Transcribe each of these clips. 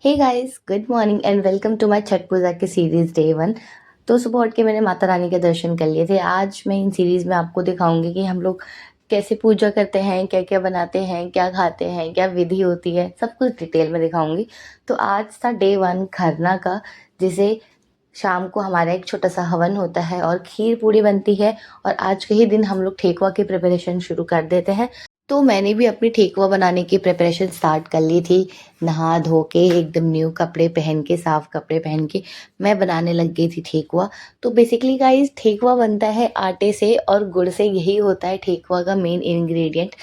Hey guys, good morning and welcome to my Chhath Puja की series day 1। तो सुबह उठ के मैंने माता रानी के दर्शन कर लिए थे। आज मैं इन सीरीज़ में आपको दिखाऊंगी कि हम लोग कैसे पूजा करते हैं, क्या-क्या बनाते हैं, क्या खाते हैं, क्या विधि होती है, सब कुछ डिटेल में दिखाऊंगी। तो आज था डे 1 खरना का, जिसे शाम को हमारा एक छोटा-सा हवन होता है और खीर पूड़ी बनती है और आज के ही दिन हम लोग ठेकुआ की प्रिपरेशन शुरू कर देते हैं। तो मैंने भी अपनी ठेकुआ बनाने की प्रिपरेशन स्टार्ट कर ली थी। नहा धो के एकदम न्यू कपड़े पहन के, साफ कपड़े पहन के मैं बनाने लग गई थी ठेकुआ। तो बेसिकली गाइस, ठेकुआ बनता है आटे से और गुड़ से, यही होता है ठेकुआ का मेन इंग्रेडिएंट।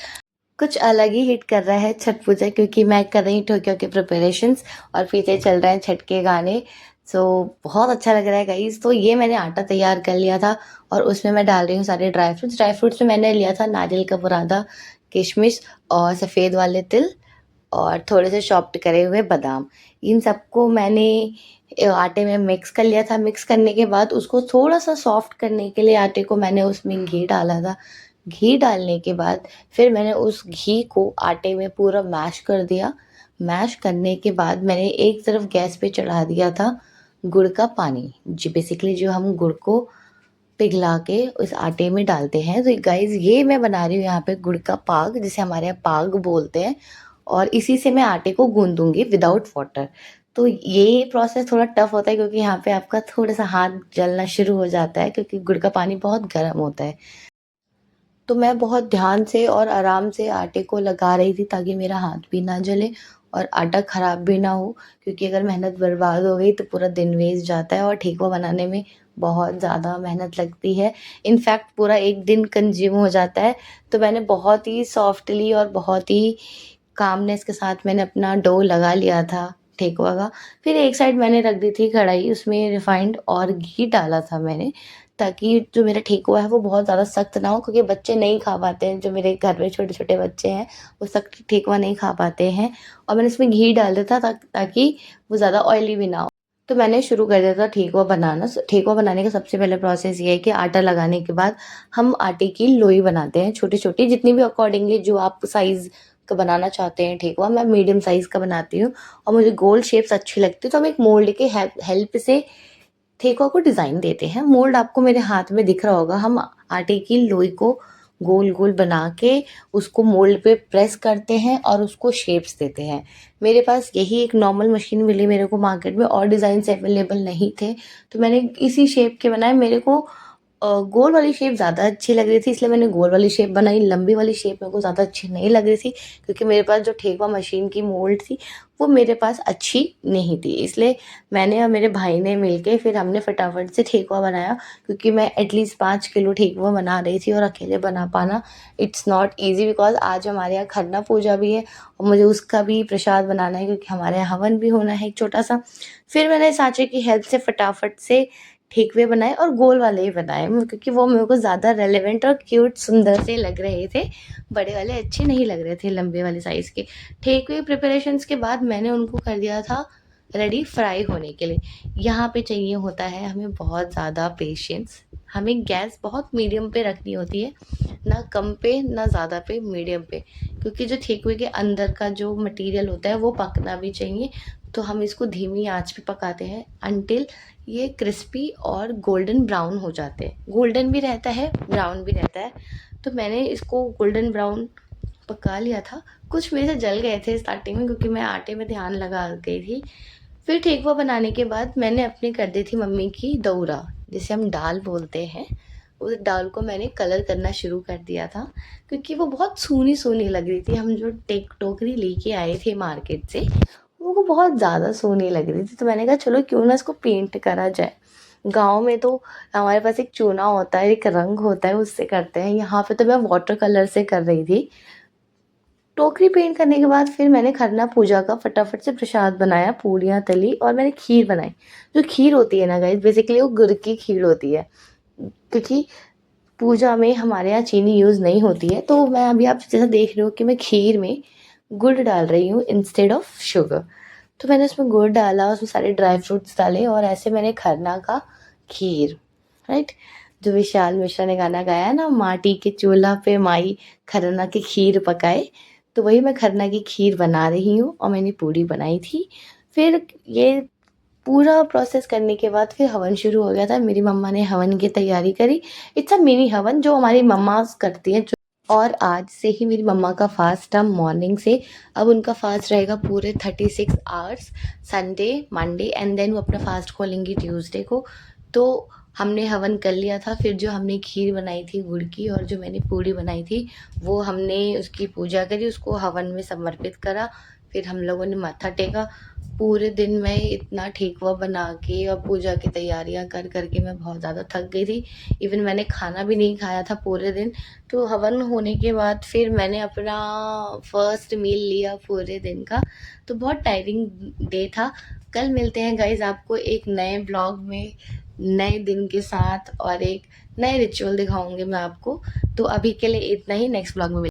कुछ अलग ही हिट कर रहा है छठ पूजा, क्योंकि मैं कर रही हूँ ठेकुआ के प्रिपरेशंस और पीछे चल रहे हैं छठ के गाने। सो बहुत अच्छा लग रहा है गाइस। तो ये मैंने आटा तैयार कर लिया था और उसमें मैं डाल रही हूँ सारे ड्राई फ्रूट्स में मैंने लिया था नारियल का बुरादा, किशमिश और सफ़ेद वाले तिल और थोड़े से चॉप्ड करे हुए बादाम। इन सबको मैंने आटे में मिक्स कर लिया था। मिक्स करने के बाद उसको थोड़ा-सा सॉफ्ट करने के लिए आटे को मैंने उसमें घी डाला था। घी डालने के बाद फिर मैंने उस घी को आटे में पूरा मैश कर दिया। मैश करने के बाद मैंने एक तरफ गैस पे चढ़ा दिया था गुड़ का पानी। जी, बेसिकली जो हम गुड़ को पिघला के उस आटे में डालते हैं। तो गाइज़, ये मैं बना रही हूँ यहाँ पे गुड़ का पाग, जिसे हमारे यहाँ पाग बोलते हैं, और इसी से मैं आटे को गूँधूँगी विदाउट वाटर। तो ये प्रोसेस थोड़ा टफ होता है, क्योंकि यहाँ पे आपका थोड़ा-सा हाथ जलना शुरू हो जाता है, क्योंकि गुड़ का पानी बहुत गर्म होता है। तो मैं बहुत ध्यान से और आराम से आटे को लगा रही थी, ताकि मेरा हाथ भी ना जले और आटा ख़राब भी ना हो, क्योंकि अगर मेहनत बर्बाद हो गई तो पूरा दिन वेस्ट जाता है और ठेकुआ बनाने में बहुत ज़्यादा मेहनत लगती है। इनफैक्ट पूरा एक दिन कंज़्यूम हो जाता है। तो मैंने बहुत ही सॉफ्टली और बहुत ही कामनेस के साथ मैंने अपना डो लगा लिया था ठेकुआ का। फिर एक साइड मैंने रख दी थी कढ़ाई, उसमें रिफाइंड और घी डाला था मैंने, ताकि जो मेरा ठेकुआ है वो बहुत ज़्यादा सख्त ना हो, क्योंकि बच्चे नहीं खा पाते हैं। जो मेरे घर में छोटे-छोटे बच्चे हैं, वो सख्त ठेकुआ नहीं खा पाते हैं। और मैंने इसमें घी डाल दिया था ताकि वो ज़्यादा ऑयली भी ना हो। तो मैंने शुरू कर दिया था ठेकुआ बनाना। ठेकुआ बनाने का सबसे पहले प्रोसेस ये है कि आटा लगाने के बाद हम आटे की लोई बनाते हैं छोटी-छोटी, जितनी भी अकॉर्डिंगली जो आप साइज़ का बनाना चाहते हैं ठेकुआ। मैं मीडियम साइज़ का बनाती हूँ और मुझे गोल शेप्स अच्छी लगती है, तो हम एक मोल्ड के हेल्प से ठेकुआ को डिज़ाइन देते हैं। मोल्ड आपको मेरे हाथ में दिख रहा होगा। हम आटे की लोई को गोल-गोल बना के उसको मोल्ड पे प्रेस करते हैं और उसको शेप्स देते हैं। मेरे पास यही एक नॉर्मल मशीन मिली मेरे को मार्केट में, और डिज़ाइन्स अवेलेबल नहीं थे, तो मैंने इसी शेप के बनाए। मेरे को गोल वाली शेप ज़्यादा अच्छी लग रही थी, इसलिए मैंने गोल वाली शेप बनाई। लंबी वाली शेप मेरे को ज़्यादा अच्छी नहीं लग रही थी, क्योंकि मेरे पास जो ठेकुआ मशीन की मोल्ड थी, वो मेरे पास अच्छी नहीं थी। इसलिए मैंने और मेरे भाई ने मिलके फिर हमने फटाफट से ठेकुआ बनाया, क्योंकि मैं एटलीस्ट 5 किलो ठेकुआ बना रही थी और अकेले बना पाना इट्स नॉट ईज़ी, बिकॉज़ आज हमारे यहाँ खरना पूजा भी है और मुझे उसका भी प्रसाद बनाना है, क्योंकि हमारे यहाँ हवन भी होना है एक छोटा-सा। फिर मैंने साँचे की हेल्प से फटाफट से ठेकुए बनाए और गोल वाले ही बनाए, क्योंकि वो मेरे को ज़्यादा रेलेवेंट और क्यूट सुंदर से लग रहे थे। बड़े वाले अच्छे नहीं लग रहे थे, लंबे वाले साइज़ के। ठेकुए प्रिपरेशंस के बाद मैंने उनको कर दिया था रेडी फ्राई होने के लिए। यहाँ पे चाहिए होता है हमें बहुत ज़्यादा पेशेंस। हमें गैस बहुत मीडियम पे रखनी होती है, ना कम पे ना ज़्यादा पे, मीडियम पे, क्योंकि जो ठेकुए के अंदर का जो मटेरियल होता है वो पकना भी चाहिए। तो हम इसको धीमी आंच पे पकाते हैं अनटिल ये क्रिस्पी और गोल्डन ब्राउन हो जाते हैं। गोल्डन भी रहता है, ब्राउन भी रहता है। तो मैंने इसको गोल्डन ब्राउन पका लिया था। कुछ मेरे से जल गए थे स्टार्टिंग में, क्योंकि मैं आटे में ध्यान लगा गई थी। फिर ठेकुआ बनाने के बाद मैंने अपनी कर दी थी मम्मी की दौरा, जिसे हम दाल बोलते हैं। उस दाल को मैंने कलर करना शुरू कर दिया था, क्योंकि वो बहुत सूनी-सूनी लग रही थी। हम जो टोकरी लेके आए थे मार्केट से, वो बहुत ज़्यादा सोने लग रही थी। तो मैंने कहा चलो क्यों ना इसको पेंट करा जाए। गाँव में तो हमारे पास एक चूना होता है, एक रंग होता है, उससे करते हैं। यहाँ पे तो मैं वाटर कलर से कर रही थी। टोकरी पेंट करने के बाद फिर मैंने खरना पूजा का फटाफट से प्रसाद बनाया, पूड़ियाँ तली और मैंने खीर बनाई। जो खीर होती है ना गाइस, बेसिकली वो गुड़ की खीर होती है, क्योंकि पूजा में हमारे यहाँ चीनी यूज़ नहीं होती है। तो मैं अभी आप जैसा देख रहे हो कि मैं खीर में गुड़ डाल रही हूँ इंस्टेड ऑफ शुगर। तो मैंने उसमें गुड़ डाला, उसमें सारे ड्राई फ्रूट्स डाले और ऐसे मैंने खरना का खीर, राइट? जो विशाल मिश्रा ने गाना गाया है ना, माटी के चूल्हा पे माई खरना की खीर पकाए, तो वही मैं खरना की खीर बना रही हूँ और मैंने पूड़ी बनाई थी। फिर ये पूरा प्रोसेस करने के बाद फिर हवन शुरू हो गया था। मेरी मम्मा ने हवन की तैयारी करी। इट्स अ मिनी हवन जो हमारी मम्माज़ करती हैं। और आज से ही मेरी मम्मा का फ़ास्ट था मॉर्निंग से। अब उनका फ़ास्ट रहेगा पूरे 36 hours, Sunday, Monday and then वो अपना फ़ास्ट खोलेंगी ट्यूसडे को। तो हमने हवन कर लिया था। फिर जो हमने खीर बनाई थी गुड़ की और जो मैंने पूड़ी बनाई थी, वो हमने उसकी पूजा करी, उसको हवन में समर्पित करा। फिर हम लोगों ने माथा टेका। पूरे दिन मैं इतना ठेकुआ बना के और पूजा की तैयारियां कर के मैं बहुत ज़्यादा थक गई थी। इवन मैंने खाना भी नहीं खाया था पूरे दिन। तो हवन होने के बाद फिर मैंने अपना फर्स्ट मील लिया पूरे दिन का। तो बहुत टायरिंग डे था। कल मिलते हैं गाइज आपको एक नए ब्लॉग में, नए दिन के साथ, और एक नए रिचुअल दिखाऊंगी मैं आपको। तो अभी के लिए इतना ही, नेक्स्ट ब्लॉग में